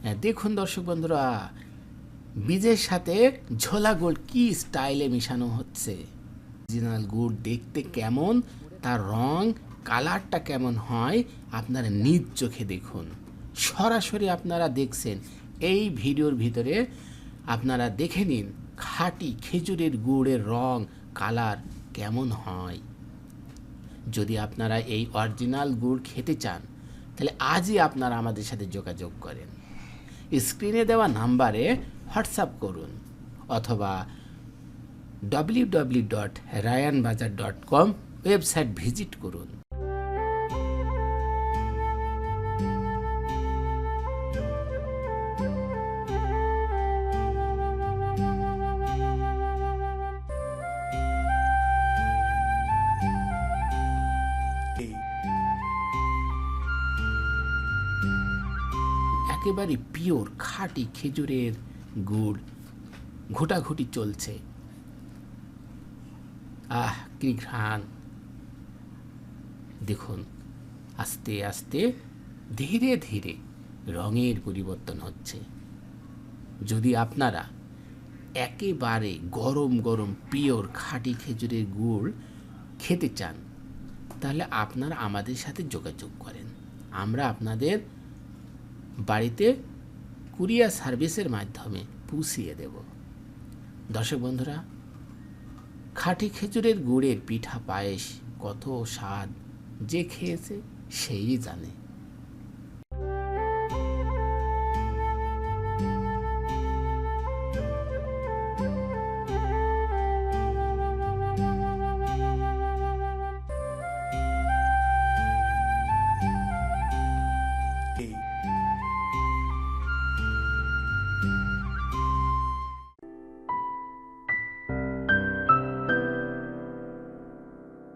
দেখুন দর্শক বন্ধুরা, বীজের সাথে ঝোলা গুড় কি স্টাইলে মিশানো হচ্ছে। অরিজিনাল গুড় দেখতে কেমন, তার রং কালারটা কেমন হয় আপনারা নিজ চোখে দেখুন। সরাসরি আপনারা দেখছেন এই ভিডিওর ভিতরে, আপনারা দেখে নিন খাঁটি খেজুরের গুড়ের রং কালার কেমন হয়। যদি আপনারা এই অরিজিনাল গুড় খেতে চান তাহলে আজই আপনারা আমাদের সাথে যোগাযোগ করেন। স্ক্রিনে দেওয়া নাম্বারে হোয়াটসঅ্যাপ করুন অথবা www.rayanbazar.com ওয়েবসাইট ভিজিট করুন। একেবারে পিওর খাঁটি খেজুরের গুড় ঘোটাঘুটি চলছে। কি ঘ্রাণ! দেখুন আস্তে আস্তে ধীরে ধীরে রঙের পরিবর্তন হচ্ছে। যদি আপনারা একেবারে গরম গরম পিওর খাঁটি খেজুরের গুড় খেতে চান তাহলে আপনারা আমাদের সাথে যোগাযোগ করেন। আমরা আপনাদের বাড়িতে কুরিয়ার সার্ভিসের মাধ্যমে পৌঁছিয়ে দেব। দর্শক বন্ধুরা, খাঁটি খেজুরের গুড়ের পিঠা পায়েস কত স্বাদ, যে খেয়েছে সেই জানে।